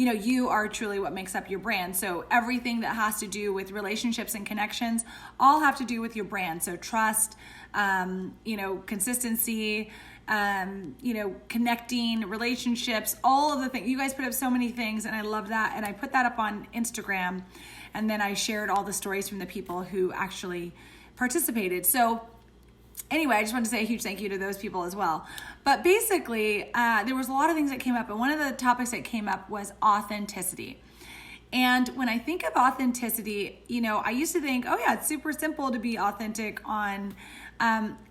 you are truly what makes up your brand. So everything that has to do with relationships and connections all have to do with your brand. So trust, consistency, connecting, relationships, all of the things. You guys put up so many things, and I love that. And I put that up on Instagram, and then I shared all the stories from the people who actually participated. So anyway, I just want to say a huge thank you to those people as well. But basically, there was a lot of things that came up, and one of the topics that came up was authenticity. And when I think of authenticity, I used to think, oh yeah, it's super simple to be authentic on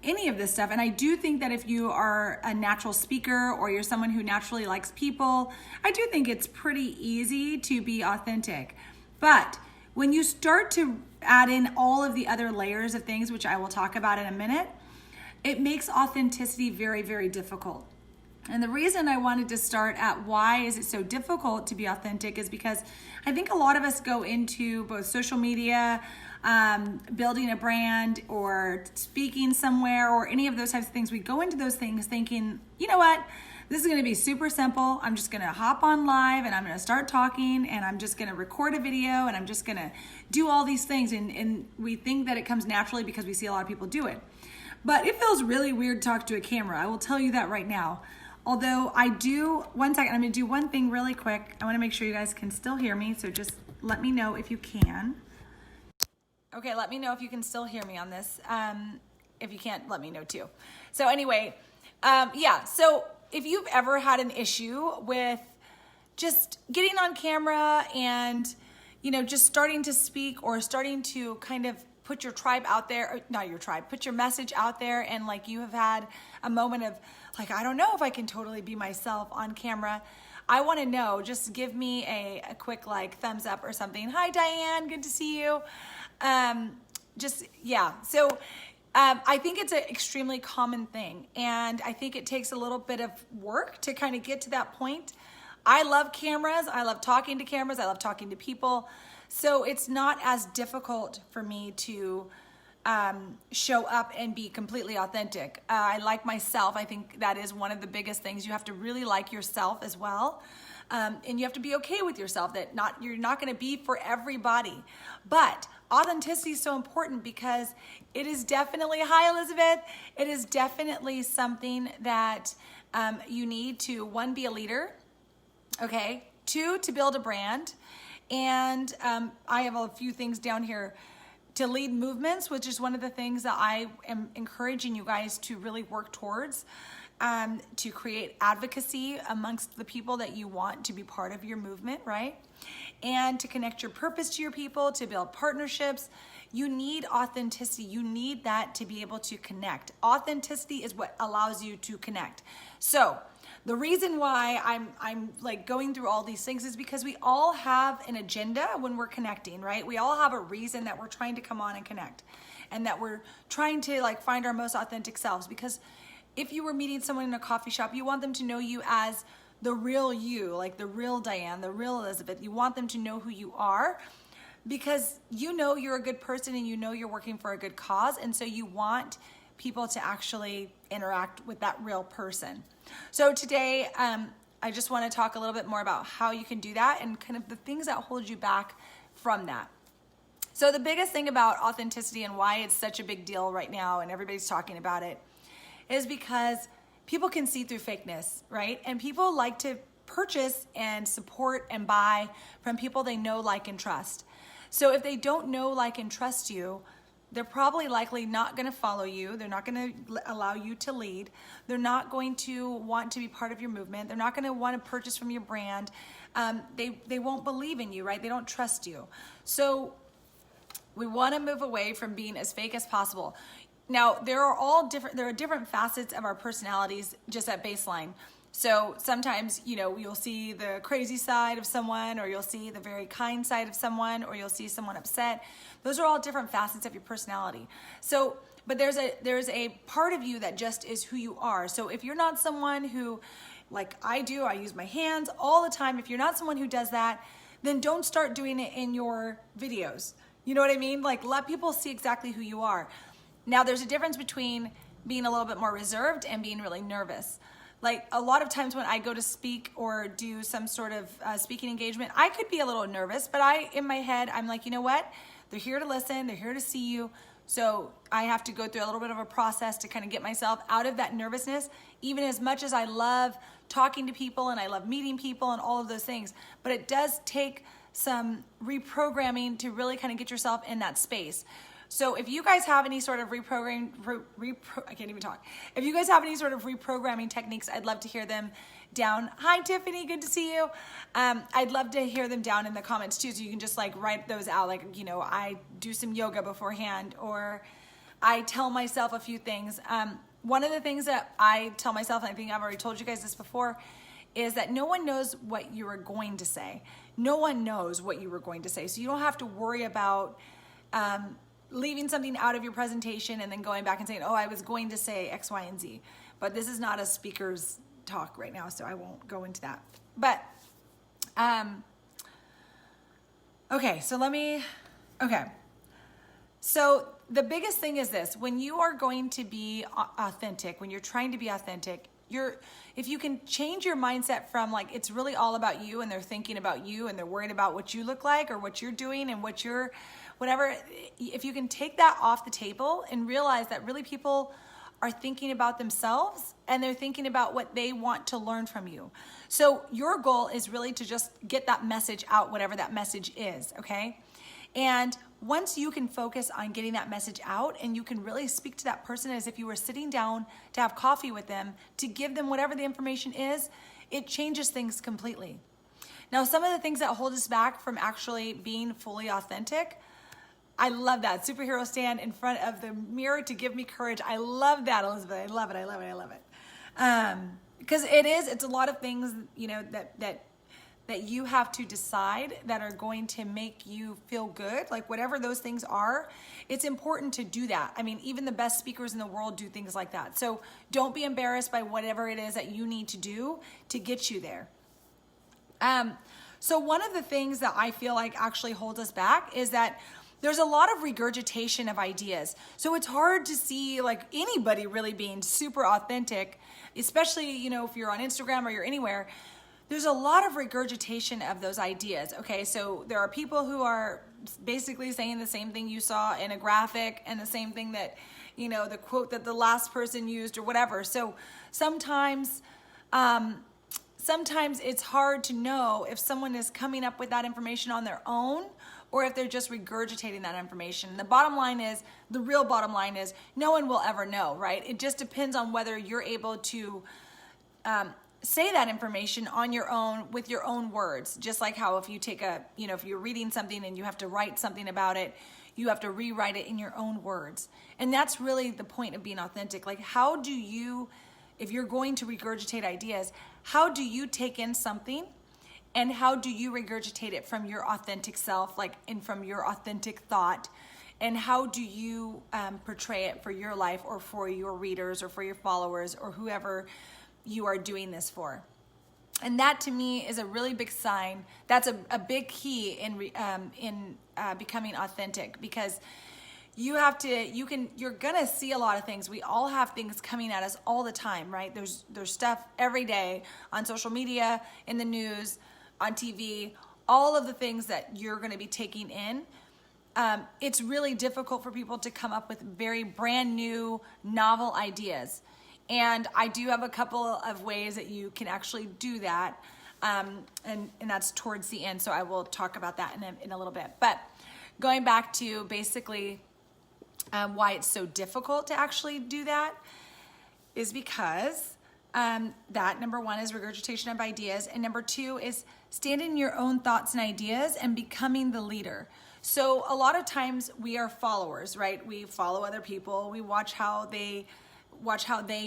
any of this stuff. And I do think that if you are a natural speaker or you're someone who naturally likes people, I do think it's pretty easy to be authentic. But when you start to add in all of the other layers of things, which I will talk about in a minute, it makes authenticity very, very difficult. And the reason I wanted to start at why is it so difficult to be authentic is because I think a lot of us go into both social media, building a brand, or speaking somewhere, or any of those types of things. We go into those things thinking, you know what? This is going to be super simple. I'm just going to hop on live and I'm going to start talking and I'm just going to record a video and I'm just going to do all these things. And we think that it comes naturally because we see a lot of people do it. But it feels really weird to talk to a camera. I will tell you that right now. Although I do, one second, I'm going to do one thing really quick. I want to make sure you guys can still hear me. So just let me know if you can. Okay, let me know if you can still hear me on this. If you can't, let me know too. So anyway, so if you've ever had an issue with just getting on camera and, just starting to speak or starting to kind of put your tribe out there, or not your tribe, put your message out there, and like you have had a moment of like, I don't know if I can totally be myself on camera. I want to know, just give me a quick thumbs up or something. Hi, Diane, good to see you. So I think it's an extremely common thing, and I think it takes a little bit of work to kind of get to that point. I love cameras. I love talking to cameras. I love talking to people. So it's not as difficult for me to show up and be completely authentic. I like myself. I think that is one of the biggest things. You have to really like yourself as well. And you have to be okay with yourself that you're not going to be for everybody. But authenticity is so important because it is definitely, hi Elizabeth, it is definitely something that you need to, one, be a leader, okay? Two, to build a brand. And I have a few things down here to lead movements, which is one of the things that I am encouraging you guys to really work towards, to create advocacy amongst the people that you want to be part of your movement, right? And to connect your purpose to your people, to build partnerships. You need authenticity. You need that to be able to connect. Authenticity is what allows you to connect. So the reason why I'm like going through all these things is because we all have an agenda when we're connecting, right? We all have a reason that we're trying to come on and connect, and that we're trying to find our most authentic selves. Because if you were meeting someone in a coffee shop, you want them to know you as the real you, like the real Diane, the real Elizabeth. You want them to know who you are because you're a good person and you're working for a good cause. And so you want people to actually interact with that real person. So today, I just want to talk a little bit more about how you can do that and kind of the things that hold you back from that. So the biggest thing about authenticity and why it's such a big deal right now and everybody's talking about it is because people can see through fakeness, right? And people like to purchase and support and buy from people they know, like, and trust. So if they don't know, like, and trust you, they're probably likely not going to follow you. They're not going to allow you to lead. They're not going to want to be part of your movement. They're not going to want to purchase from your brand. They won't believe in you, right? They don't trust you. So we want to move away from being as fake as possible. Now, there are different facets of our personalities just at baseline. So sometimes, you'll see the crazy side of someone, or you'll see the very kind side of someone, or you'll see someone upset. Those are all different facets of your personality. So, but there's a part of you that just is who you are. So if you're not someone who, like I do, I use my hands all the time. If you're not someone who does that, then don't start doing it in your videos. You know what I mean? Let people see exactly who you are. Now, there's a difference between being a little bit more reserved and being really nervous. Like a lot of times when I go to speak or do some sort of speaking engagement, I could be a little nervous, but in my head, I'm like, you know what? They're here to listen. They're here to see you. So I have to go through a little bit of a process to kind of get myself out of that nervousness, even as much as I love talking to people and I love meeting people and all of those things. But it does take some reprogramming to really kind of get yourself in that space. So if you guys have any sort of I can't even talk. If you guys have any sort of reprogramming techniques, I'd love to hear them down. Hi, Tiffany, good to see you. I'd love to hear them down in the comments too, so you can just like write those out. Like, you know, I do some yoga beforehand, or I tell myself a few things. One of the things that I tell myself, and I think I've already told you guys this before, is that no one knows what you are going to say. No one knows what you were going to say. So you don't have to worry about leaving something out of your presentation and then going back and saying, oh, I was going to say X, Y, and Z. But this is not a speaker's talk right now, so I won't go into that. But, okay, so the biggest thing is this: when you are going to be authentic, when you're trying to be authentic, if you can change your mindset from like, it's really all about you and they're thinking about you and they're worried about what you look like or what you're doing and what you're, whatever, if you can take that off the table and realize that really people are thinking about themselves and they're thinking about what they want to learn from you. So your goal is really to just get that message out, whatever that message is, okay? And once you can focus on getting that message out and you can really speak to that person as if you were sitting down to have coffee with them, to give them whatever the information is, it changes things completely. Now, some of the things that hold us back from actually being fully authentic, I love that. Superhero stand in front of the mirror to give me courage. I love that, Elizabeth. I love it. Because it's a lot of things, you know, that you have to decide that are going to make you feel good. Like whatever those things are, it's important to do that. I mean, even the best speakers in the world do things like that. So don't be embarrassed by whatever it is that you need to do to get you there. So one of the things that I feel like actually holds us back is that there's a lot of regurgitation of ideas. So it's hard to see like anybody really being super authentic, especially, you know, if you're on Instagram or you're anywhere. There's a lot of regurgitation of those ideas, okay? So there are people who are basically saying the same thing you saw in a graphic and the same thing that, you know, the quote that the last person used or whatever. So sometimes it's hard to know if someone is coming up with that information on their own or if they're just regurgitating that information. The real bottom line is no one will ever know, right? It just depends on whether you're able to say that information on your own with your own words. Just like how if you take if you're reading something and you have to write something about it, you have to rewrite it in your own words. And that's really the point of being authentic. Like how do you, if you're going to regurgitate ideas, how do you take in something and how do you regurgitate it from your authentic self, like and from your authentic thought? And how do you portray it for your life or for your readers or for your followers or whoever you are doing this for? And that to me is a really big sign. That's a big key in becoming authentic, because you're gonna see a lot of things. We all have things coming at us all the time, right? There's stuff every day on social media, in the news, on TV, all of the things that you're gonna be taking in. It's really difficult for people to come up with very brand new, novel ideas. And I do have a couple of ways that you can actually do that. And that's towards the end. So I will talk about that in a little bit. But going back to basically why it's so difficult to actually do that is because that number one is regurgitation of ideas. And number two is standing in your own thoughts and ideas and becoming the leader. So a lot of times we are followers, right? We follow other people. We watch how they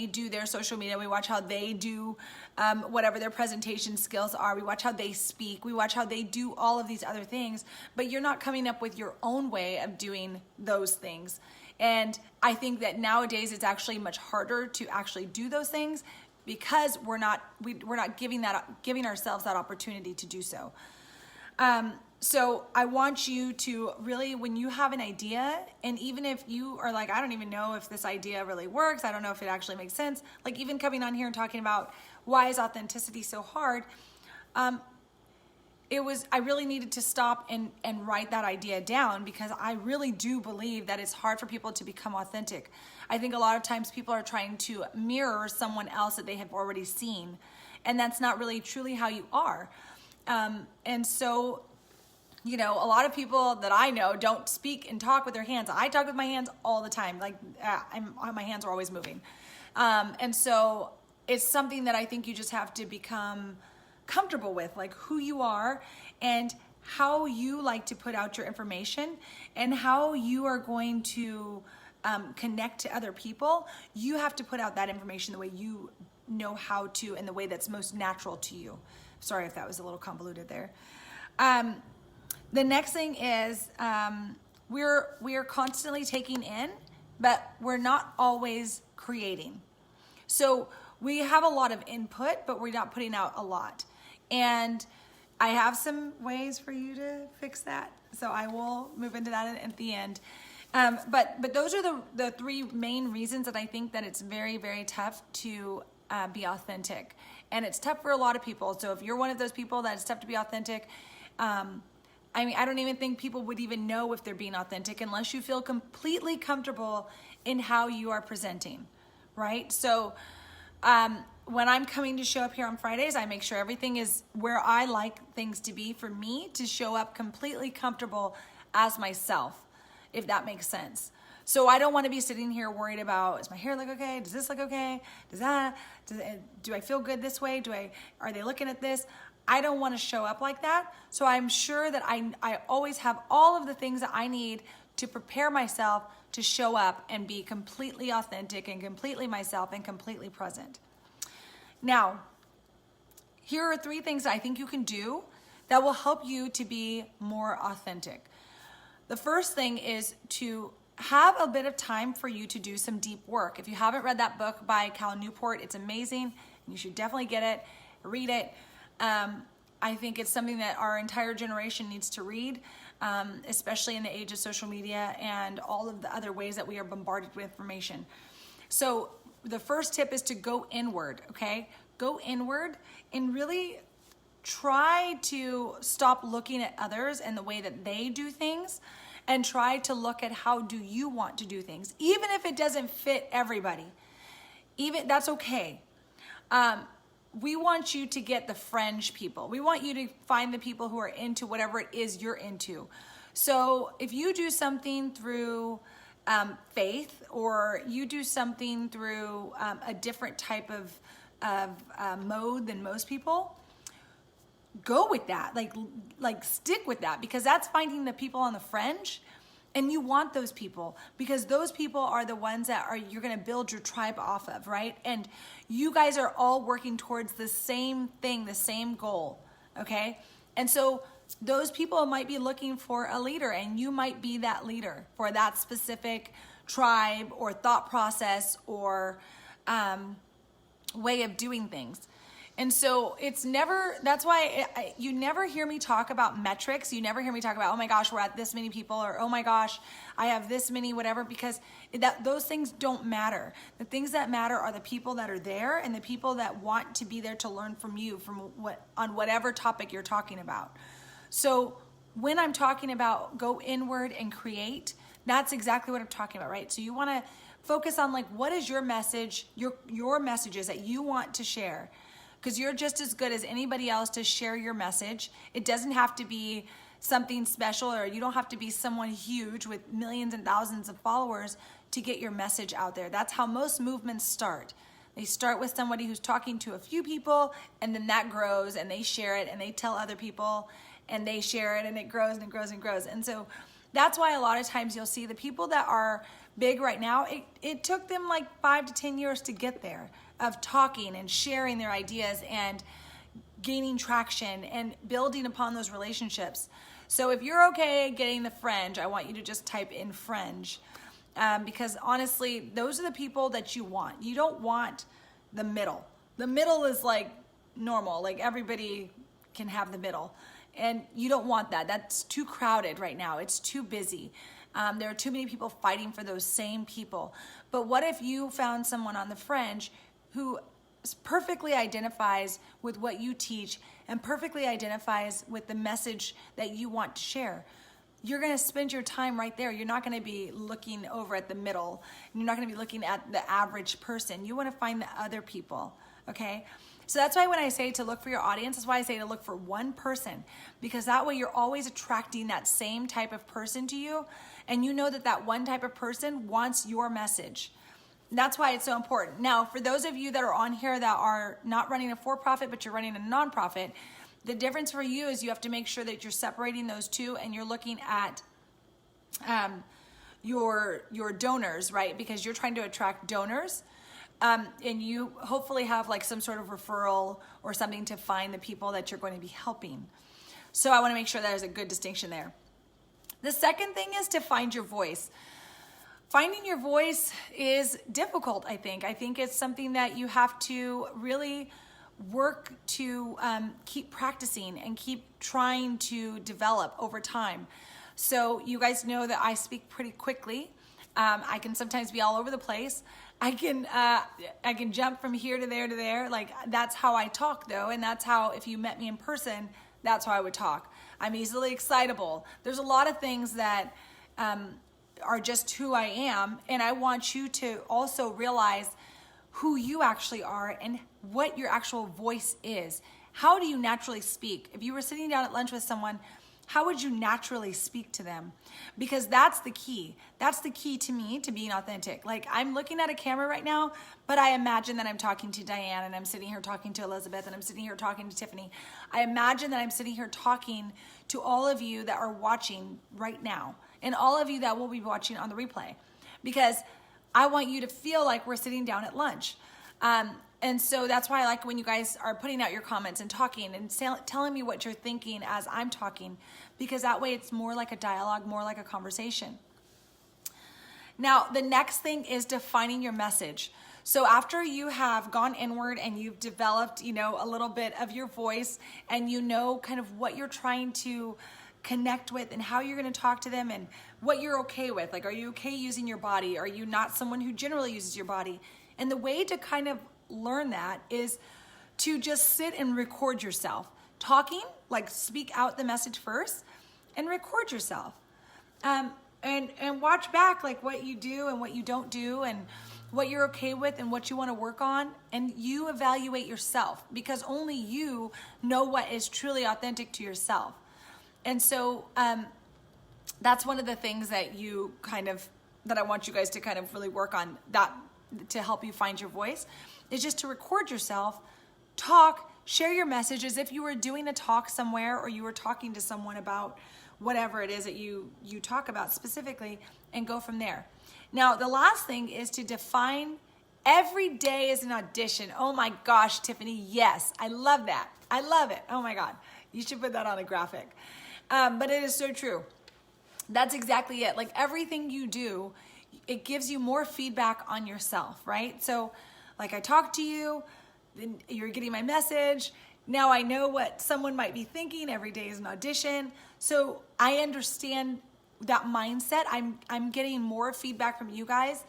do their social media. We watch how they do whatever their presentation skills are. We watch how they speak. We watch how they do all of these other things, but you're not coming up with your own way of doing those things. And I think that nowadays it's actually much harder to actually do those things because we're not giving ourselves that opportunity to do so. So I want you to really, when you have an idea, and even if you are like, I don't even know if this idea really works, I don't know if it actually makes sense, like even coming on here and talking about why is authenticity so hard, I really needed to stop and write that idea down, because I really do believe that it's hard for people to become authentic. I think a lot of times people are trying to mirror someone else that they have already seen, and that's not really truly how you are. And so, you know, a lot of people that I know don't speak and talk with their hands. I talk with my hands all the time. Like my hands are always moving. And so it's something that I think you just have to become comfortable with, like who you are and how you like to put out your information and how you are going to connect to other people. You have to put out that information the way you know how to, and the way that's most natural to you. Sorry if that was a little convoluted there. The next thing is we are constantly taking in, but we're not always creating. So we have a lot of input, but we're not putting out a lot. And I have some ways for you to fix that. So I will move into that at the end. But those are the three main reasons that I think that it's very, very tough to be authentic. And it's tough for a lot of people. So if you're one of those people that it's tough to be authentic, I mean, I don't even think people would even know if they're being authentic unless you feel completely comfortable in how you are presenting, right? So when I'm coming to show up here on Fridays, I make sure everything is where I like things to be for me to show up completely comfortable as myself, if that makes sense. So I don't want to be sitting here worried about, does my hair look okay? Does this look okay? Do I feel good this way? Are they looking at this? I don't want to show up like that. So I'm sure that I always have all of the things that I need to prepare myself to show up and be completely authentic and completely myself and completely present. Now, here are three things that I think you can do that will help you to be more authentic. The first thing is to have a bit of time for you to do some deep work. If you haven't read that book by Cal Newport, it's amazing. You should definitely get it, read it. I think it's something that our entire generation needs to read, especially in the age of social media and all of the other ways that we are bombarded with information. So the first tip is to go inward, okay? Go inward and really try to stop looking at others and the way that they do things, and try to look at how do you want to do things, even if it doesn't fit everybody. Even that's okay. We want you to get the fringe people. We want you to find the people who are into whatever it is you're into. So if you do something through faith, or you do something through a different type of mode than most people, go with that. Like stick with that, because that's finding the people on the fringe. And you want those people, because those people are the ones that you're going to build your tribe off of, right? And you guys are all working towards the same thing, the same goal, okay? And so those people might be looking for a leader, and you might be that leader for that specific tribe or thought process or way of doing things. And so that's why you never hear me talk about metrics. You never hear me talk about, oh my gosh, we're at this many people, or oh my gosh, I have this many, whatever, because those things don't matter. The things that matter are the people that are there and the people that want to be there to learn from you on whatever topic you're talking about. So when I'm talking about go inward and create, that's exactly what I'm talking about, right? So you want to focus on like, what is your message, your messages that you want to share? Because you're just as good as anybody else to share your message. It doesn't have to be something special, or you don't have to be someone huge with millions and thousands of followers to get your message out there. That's how most movements start. They start with somebody who's talking to a few people, and then that grows, and they share it, and they tell other people, and they share it, and it grows and it grows and grows. And so that's why a lot of times you'll see the people that are big right now, it took them like 5 to 10 years to get there, of talking and sharing their ideas and gaining traction and building upon those relationships. So if you're okay getting the fringe, I want you to just type in fringe, because honestly, those are the people that you want. You don't want the middle. The middle is like normal, like everybody can have the middle. And you don't want that. That's too crowded right now. It's too busy. There are too many people fighting for those same people. But what if you found someone on the fringe who perfectly identifies with what you teach and perfectly identifies with the message that you want to share? You're going to spend your time right there. You're not going to be looking over at the middle. You're not going to be looking at the average person. You want to find the other people, okay? So that's why when I say to look for your audience, that's why I say to look for one person, because that way you're always attracting that same type of person to you, and you know that that one type of person wants your message. That's why it's so important. Now, for those of you that are on here that are not running a for-profit, but you're running a nonprofit, the difference for you is you have to make sure that you're separating those two and you're looking at your donors, right? Because you're trying to attract donors. And you hopefully have like some sort of referral or something to find the people that you're going to be helping. So I want to make sure there's a good distinction there. The second thing is to find your voice. Finding your voice is difficult, I think. I think it's something that you have to really work to keep practicing and keep trying to develop over time. So you guys know that I speak pretty quickly. I can sometimes be all over the place. I can jump from here to there to there. Like, that's how I talk though. And that's how, if you met me in person, that's how I would talk. I'm easily excitable. There's a lot of things that are just who I am. And I want you to also realize who you actually are and what your actual voice is. How do you naturally speak? If you were sitting down at lunch with someone, how would you naturally speak to them? Because that's the key. That's the key to me to being authentic. Like, I'm looking at a camera right now, but I imagine that I'm talking to Diane, and I'm sitting here talking to Elizabeth, and I'm sitting here talking to Tiffany. I imagine that I'm sitting here talking to all of you that are watching right now, and all of you that will be watching on the replay, because I want you to feel like we're sitting down at lunch. And so that's why I like when you guys are putting out your comments and talking and telling me what you're thinking as I'm talking, because that way it's more like a dialogue, more like a conversation. Now, the next thing is defining your message. So after you have gone inward and you've developed, a little bit of your voice, and you know kind of what you're trying to connect with and how you're going to talk to them and what you're okay with. Like, are you okay using your body? Are you not someone who generally uses your body? And the way to kind of learn that is to just sit and record yourself talking, like speak out the message first and record yourself. And watch back like what you do and what you don't do and what you're okay with and what you want to work on, and you evaluate yourself, because only you know what is truly authentic to yourself. And so that's one of the things that I want you guys to kind of really work on, that to help you find your voice, is just to record yourself, talk, share your message as if you were doing a talk somewhere, or you were talking to someone about whatever it is that you talk about specifically, and go from there. Now, the last thing is to define every day as an audition. Oh my gosh, Tiffany, yes, I love that. I love it. Oh my God, you should put that on a graphic. But it is so true. That's exactly it. Like, everything you do, it gives you more feedback on yourself, right? So like, I talk to you, then you're getting my message. Now I know what someone might be thinking. Every day is an audition. So I understand that mindset. I'm getting more feedback from you guys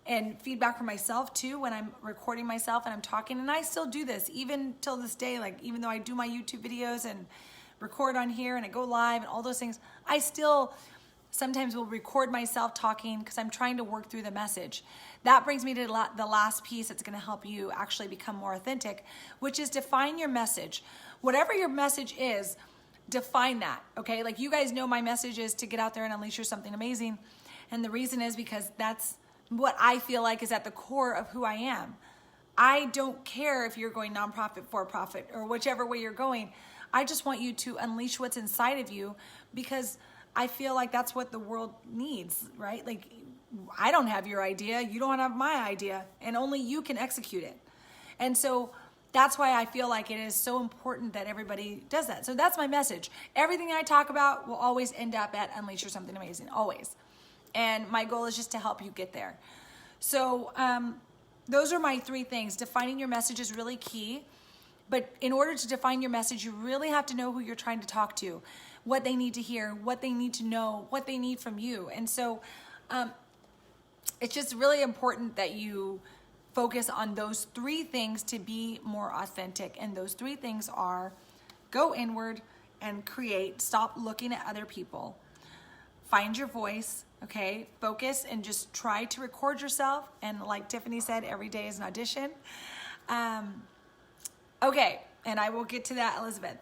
and feedback from myself too when I'm recording myself and I'm talking. And I still do this even till this day. Like, even though I do my YouTube videos and record on here and I go live and all those things, I still sometimes will record myself talking because I'm trying to work through the message. That brings me to the last piece that's going to help you actually become more authentic, which is define your message. Whatever your message is, define that, okay? Like, you guys know my message is to get out there and unleash your something amazing. And the reason is because that's what I feel like is at the core of who I am. I don't care if you're going nonprofit, for-profit, or whichever way you're going. I just want you to unleash what's inside of you, because I feel like that's what the world needs, right? Like, I don't have your idea, you don't have my idea, and only you can execute it. And so that's why I feel like it is so important that everybody does that. So that's my message. Everything I talk about will always end up at Unleash Your Something Amazing, always. And my goal is just to help you get there. So those are my 3 things. Defining your message is really key. But in order to define your message, you really have to know who you're trying to talk to, what they need to hear, what they need to know, what they need from you. And so it's just really important that you focus on those 3 things to be more authentic. And those 3 things are: go inward and create. Stop looking at other people. Find your voice, okay? Focus and just try to record yourself. And like Tiffany said, every day is an audition. Okay, and I will get to that, Elizabeth.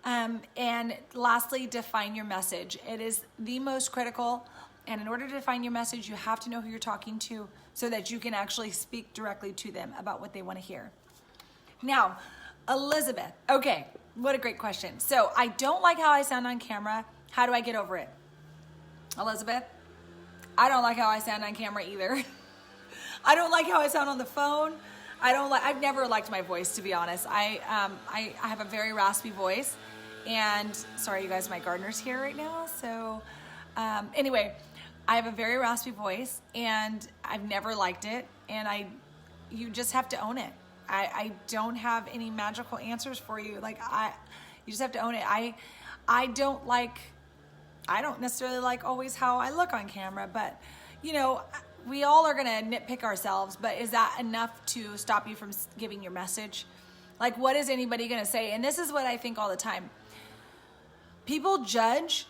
And lastly, define your message. It is the most critical. And in order to define your message, you have to know who you're talking to so that you can actually speak directly to them about what they want to hear. Now, Elizabeth, okay, what a great question. So I don't like how I sound on camera. How do I get over it? Elizabeth, I don't like how I sound on camera either. I don't like how I sound on the phone. I've never liked my voice, to be honest. I have a very raspy voice, and sorry, you guys, my gardener's here right now. So anyway, I have a very raspy voice, and I've never liked it, and you just have to own it. I don't have any magical answers for you. You just have to own it. I don't necessarily like always how I look on camera, but we all are going to nitpick ourselves, but is that enough to stop you from giving your message? Like, what is anybody going to say? And this is what I think all the time. People judge,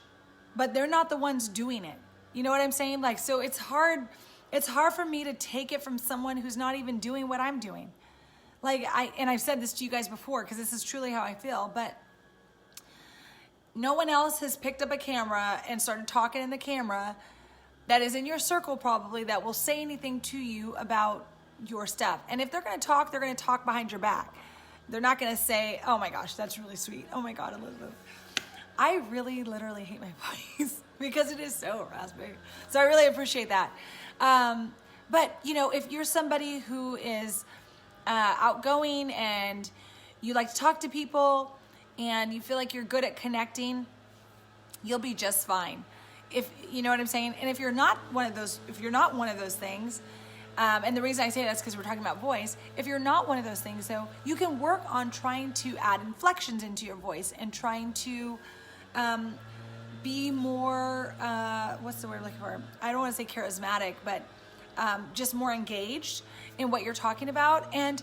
but they're not the ones doing it. You know what I'm saying? So it's hard for me to take it from someone who's not even doing what I'm doing. And I've said this to you guys before, because this is truly how I feel, but no one else has picked up a camera and started talking in the camera that is in your circle probably that will say anything to you about your stuff. And if they're going to talk, they're going to talk behind your back. They're not going to say, oh my gosh, that's really sweet. Oh my God, Elizabeth. I really literally hate my voice because it is so raspy. So I really appreciate that. But if you're somebody who is outgoing and you like to talk to people and you feel like you're good at connecting, you'll be just fine. If you know what I'm saying. And if you're not one of those things, and the reason I say that is because we're talking about voice. If you're not one of those things, though, you can work on trying to add inflections into your voice and trying to be more, what's the word I'm looking for? I don't want to say charismatic, but just more engaged in what you're talking about. And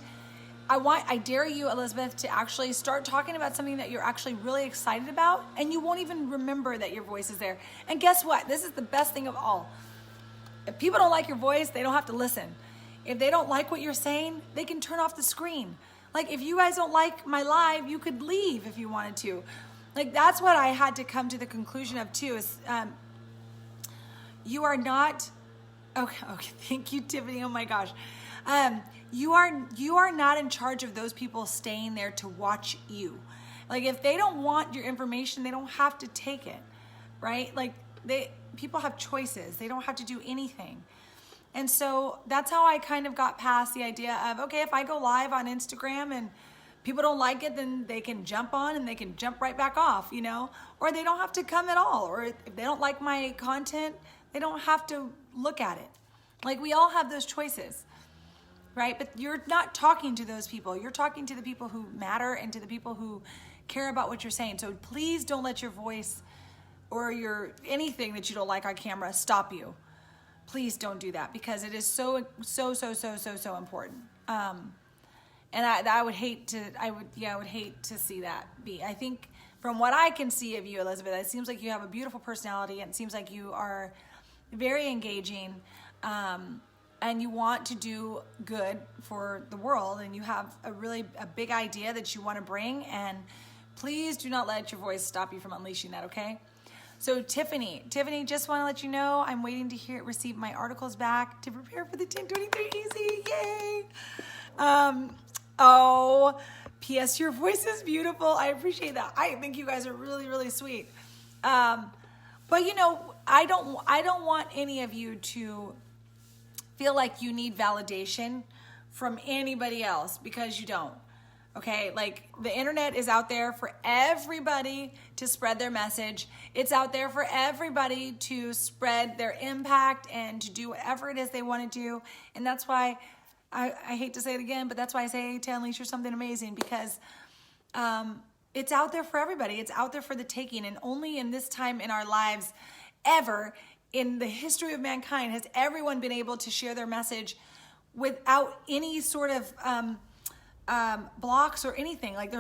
I dare you, Elizabeth, to actually start talking about something that you're actually really excited about, and you won't even remember that your voice is there. And guess what? This is the best thing of all. If people don't like your voice, they don't have to listen. If they don't like what you're saying, they can turn off the screen. If you guys don't like my live, you could leave if you wanted to. That's what I had to come to the conclusion of too, is you are not, okay, thank you, Tiffany, oh my gosh. You are not in charge of those people staying there to watch you. If they don't want your information, they don't have to take it, right? People have choices. They don't have to do anything. And so that's how I kind of got past the idea of, okay, if I go live on Instagram and people don't like it, then they can jump on and they can jump right back off, or they don't have to come at all. Or if they don't like my content, they don't have to look at it. We all have those choices. Right? But you're not talking to those people. You're talking to the people who matter and to the people who care about what you're saying. So please don't let your voice or anything that you don't like on camera stop you. Please don't do that, because it is so important. And I would hate to see that be. I think from what I can see of you, Elizabeth, it seems like you have a beautiful personality, and it seems like you are very engaging. And you want to do good for the world, and you have a big idea that you want to bring, and please do not let your voice stop you from unleashing that, okay? So Tiffany, just want to let you know I'm waiting to receive my articles back to prepare for the 1023 Easy, yay! P.S. Your voice is beautiful. I appreciate that. I think you guys are really, really sweet. But I don't want any of you to feel like you need validation from anybody else, because you don't. Okay, the internet is out there for everybody to spread their message. It's out there for everybody to spread their impact and to do whatever it is they want to do. And that's why I hate to say it again, but that's why I say to unleash something amazing, because it's out there for everybody. It's out there for the taking. And only in this time in our lives ever in the history of mankind has everyone been able to share their message without any sort of blocks or anything. Like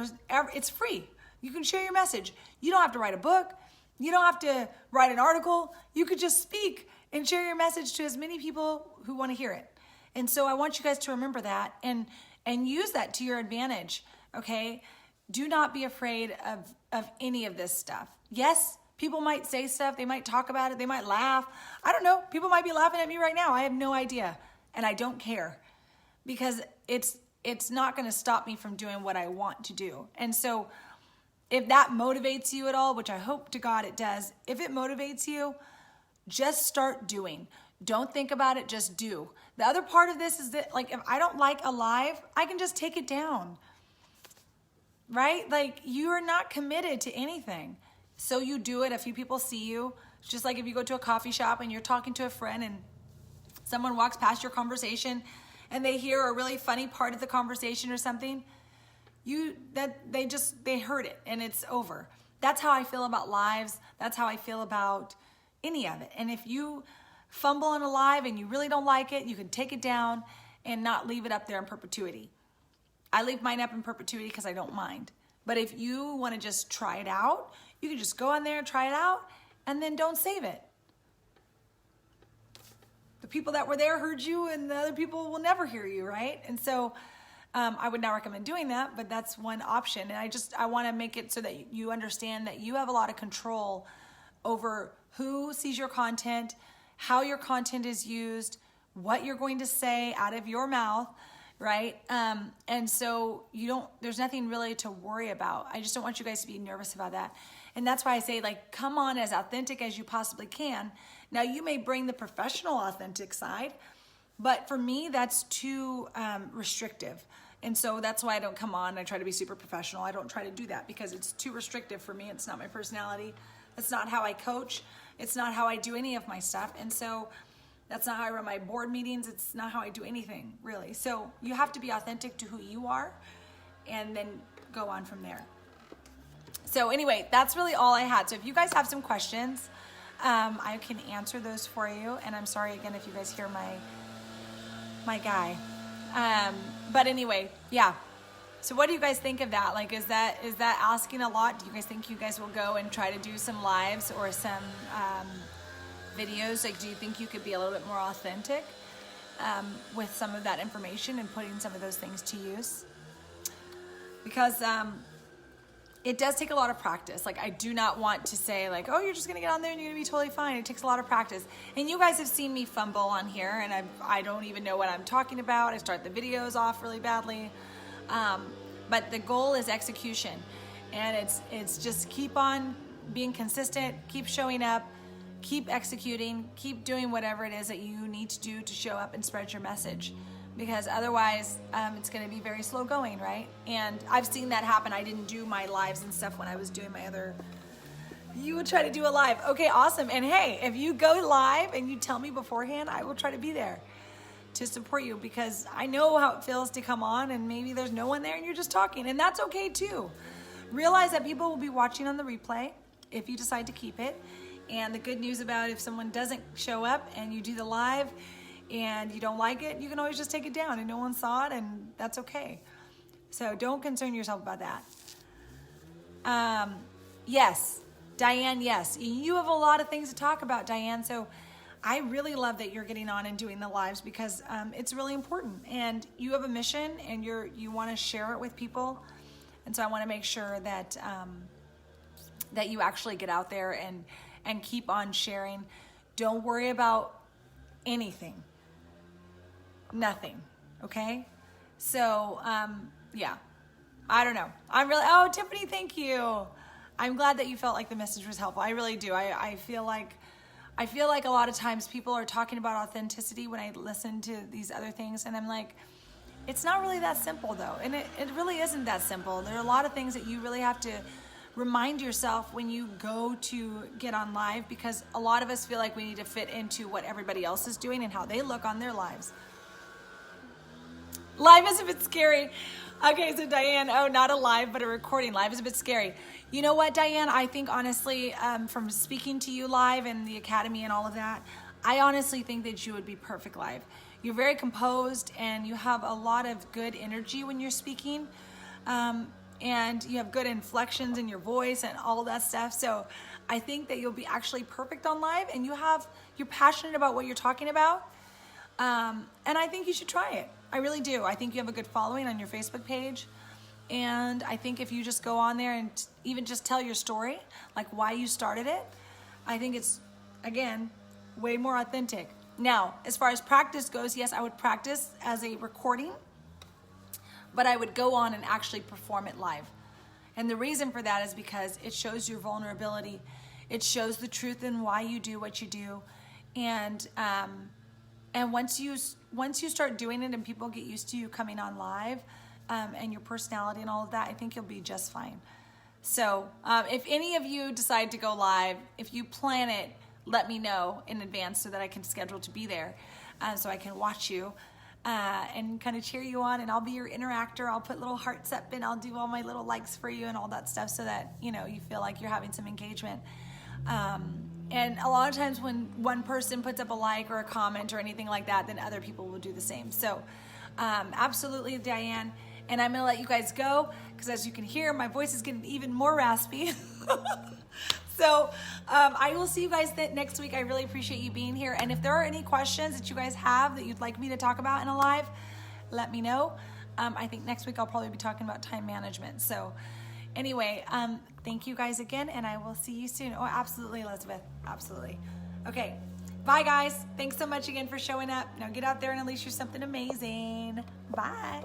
it's free. You can share your message. You don't have to write a book. You don't have to write an article. You could just speak and share your message to as many people who want to hear it. And so I want you guys to remember that and use that to your advantage, okay? Do not be afraid of any of this stuff. Yes, people might say stuff. They might talk about it. They might laugh. I don't know. People might be laughing at me right now. I have no idea. And I don't care because it's not going to stop me from doing what I want to do. And so if that motivates you at all, which I hope to God it does, if it motivates you, just start doing. Don't think about it, just do. The other part of this is that, like, if I don't like a live, I can just take it down, right? Like, you are not committed to anything. So you do it, a few people see you. It's just like if you go to a coffee shop and you're talking to a friend and someone walks past your conversation and they hear a really funny part of the conversation or something, they heard it and it's over. That's how I feel about lives. That's how I feel about any of it. And if you fumble on a live and you really don't like it, you can take it down and not leave it up there in perpetuity. I leave mine up in perpetuity because I don't mind. But if you want to just try it out, you can just go on there, try it out, and then don't save it. The people that were there heard you and the other people will never hear you, right? And so I would not recommend doing that, but that's one option. And I want to make it so that you understand that you have a lot of control over who sees your content, how your content is used, what you're going to say out of your mouth, right? And so there's nothing really to worry about. I just don't want you guys to be nervous about that. And that's why I say, like, come on as authentic as you possibly can. Now, you may bring the professional authentic side, but for me, that's too restrictive. And so that's why I don't come on. I try to be super professional. I don't try to do that because it's too restrictive for me. It's not my personality. It's not how I coach. It's not how I do any of my stuff. And so that's not how I run my board meetings. It's not how I do anything, really. So you have to be authentic to who you are and then go on from there. So anyway, that's really all I had. So if you guys have some questions, I can answer those for you. And I'm sorry again if you guys hear my guy. But anyway, yeah. So what do you guys think of that? Like, is that asking a lot? Do you guys think you guys will go and try to do some lives or some videos? Like, do you think you could be a little bit more authentic with some of that information and putting some of those things to use? Because it does take a lot of practice. Like, I do not want to say, like, oh, you're just going to get on there and you're going to be totally fine. It takes a lot of practice. And you guys have seen me fumble on here, and I don't even know what I'm talking about. I start the videos off really badly. But the goal is execution. And it's just keep on being consistent, keep showing up, keep executing, keep doing whatever it is that you need to do to show up and spread your message. Because otherwise, it's going to be very slow going, right? And I've seen that happen. I didn't do my lives and stuff when I was doing my other... You would try to do a live. Okay, awesome. And hey, if you go live and you tell me beforehand, I will try to be there to support you, because I know how it feels to come on and maybe there's no one there and you're just talking, and that's okay too. Realize that people will be watching on the replay if you decide to keep it. And the good news about if someone doesn't show up and you do the live and you don't like it, you can always just take it down and no one saw it, and that's okay. So don't concern yourself about that. Yes, Diane, yes. You have a lot of things to talk about, Diane. So I really love that you're getting on and doing the lives, because it's really important, and you have a mission and you want to share it with people. And so I want to make sure that that you actually get out there and keep on sharing. Don't worry about anything. Nothing. Okay? So, yeah. I don't know. Oh, Tiffany, thank you. I'm glad that you felt like the message was helpful. I really do. I feel like a lot of times people are talking about authenticity when I listen to these other things, and I'm like, it's not really that simple though. And it really isn't that simple. There are a lot of things that you really have to remind yourself when you go to get on live, because a lot of us feel like we need to fit into what everybody else is doing and how they look on their lives. Live as if it's scary. Okay, so Diane, oh, not a live, but a recording. Live is a bit scary. You know what, Diane? I think honestly, from speaking to you live and the Academy and all of that, I honestly think that you would be perfect live. You're very composed and you have a lot of good energy when you're speaking. And you have good inflections in your voice and all that stuff. So I think that you'll be actually perfect on live, and you're passionate about what you're talking about. And I think you should try it. I really do. I think you have a good following on your Facebook page. And I think if you just go on there and even just tell your story, like why you started it, I think it's, again, way more authentic. Now, as far as practice goes, yes, I would practice as a recording, but I would go on and actually perform it live. And the reason for that is because it shows your vulnerability. It shows the truth in why you do what you do. And once you start doing it and people get used to you coming on live and your personality and all of that, I think you'll be just fine. So if any of you decide to go live, if you plan it, let me know in advance so that I can schedule to be there so I can watch you and kind of cheer you on, and I'll be your interactor. I'll put little hearts up and I'll do all my little likes for you and all that stuff so that, you know, you feel like you're having some engagement. And a lot of times when one person puts up a like or a comment or anything like that, then other people will do the same. So absolutely, Diane. And I'm gonna let you guys go because as you can hear, my voice is getting even more raspy. So I will see you guys next week. I really appreciate you being here. And if there are any questions that you guys have that you'd like me to talk about in a live, let me know. I think next week I'll probably be talking about time management. So anyway, thank you guys again, and I will see you soon. Oh, absolutely, Elizabeth. Absolutely. Okay. Bye, guys. Thanks so much again for showing up. Now get out there and unleash something amazing. Bye.